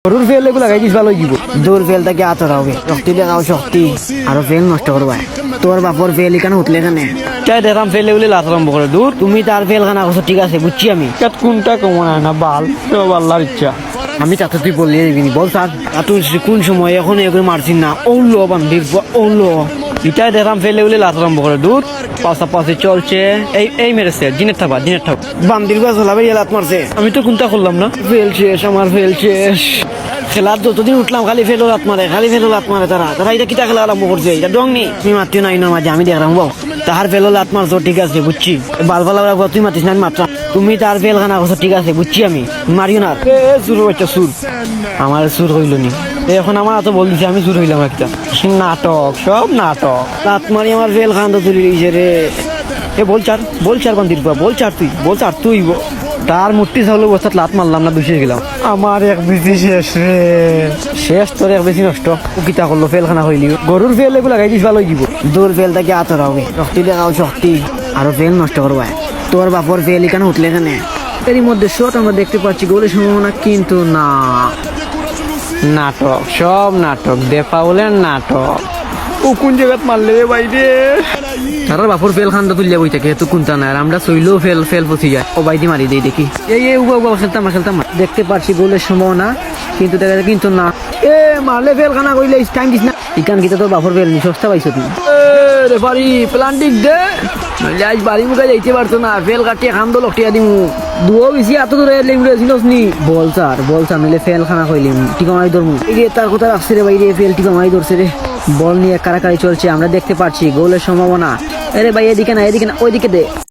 গরুর ফেল এগুলো লাগাই দিস ভালো দিব দূর ফেল থেকে আতরা হবে শক্তি দেখাও শক্তি আরো ফেল নষ্ট করবা তোর বাপর ফেল এখানে উঠলে এখানে চাই দেখলাম ফেল এগুলি আরম্ভ করে দূর তুমি তার ফেল খানা করছো ঠিক আছে বুঝছি আমি কোনটা কমন হয় না বাল সব আল্লাহর ইচ্ছা আমি তাতে তুই বললি দিবিনি বল স্যার তুই কোন সময় এখন এগুলো মারছিস না ওলো বান্ধি ওলো এটাই দেখলাম ফেলে উলে লাত আরম্ভ করে দূর পাশাপাশি চলছে এই মেরেছে দিনের থাবা বান্দির গাছ হলাবে লাত মারছে আমি তো কোনটা করলাম না ফেল শেষ আমার ফেল শেষ খেলার যতদিন উঠলাম খালি ফেলো লাত মারে তারা এটা কিতা খেলা আরম্ভ করছে এটা ডং নি তুমি মাতিও নাই না মাঝে আমি দেখলাম বাবু তাহার ফেলো লাত মারছো ঠিক আছে বুঝছি বালবালা তুই মাতিস না মাত্রা তুমি তার ফেল খানা করছো ঠিক আছে বুঝছি আমি মারিও না সুর বাচ্চা সুর আমার সুর হইল নি এখন আমার এত বল দিছে আমি সুর হইলাম একটা নাটক সব নাটক লাত মারি আমার ফেল খান তো তুলি দিয়েছে রে এ বল চার বান্দির বল চার তুই তার মূর্তি চাউল অবস্থাত লাত মারলাম না দুষে গেলাম আমার এক বেশি শেষ রে শেষ তোর এক বেশি নষ্ট কিতা করলো ফেল খানা হইলি গরুর ফেল এগুলো লাগাই দিস ভালো দিব দূর ফেল থেকে আতরা হবে শক্তি দেখাও শক্তি আরো ফেল নষ্ট করবা তোর বাপর ফেল এখানে উঠলে এখানে এরই মধ্যে শট আমরা দেখতে পাচ্ছি গোলের সম্ভাবনা কিন্তু না নাটক সব নাটক দেফাউলের নাটক ও কোন জায়গাত মারলে রে বাইরে তার বাপর ফেল খান্দা তুলিয়া বই থাকে তো কোনটা না আর আমরা চইলেও ফেল ফসি যায় ও বাইদি মারি দেই দেখি এই খেলতাম দেখতে পাচ্ছি গোলের সম্ভাবনা কিন্তু দেখা যায় কিন্তু না এ মারলে ফেল খানা কইলে টাইম দিস না ইকান গীতা তোর বাপর ফেল নি সস্তা পাইছো তুই রেফারি প্লান্টিক দে নইলে আজ বাড়ি মুখে যাইতে পারতো না ফেল কাটিয়ে খান্দো লটিয়া দিমু দুও বেশি এত দূরে লেমুরে ছিলস নি বল স্যার নইলে ফেল খানা কইলিম টিকা মারি ধরমু এই তার কথা রাখছে রে বাইরে ফেল টিকা মারি ধরছে রে বল নিয়ে কারাকারি চলছে আমরা দেখতে পাচ্ছি গোলের সম্ভাবনা আরে ভাই এদিকে না ওইদিকে দে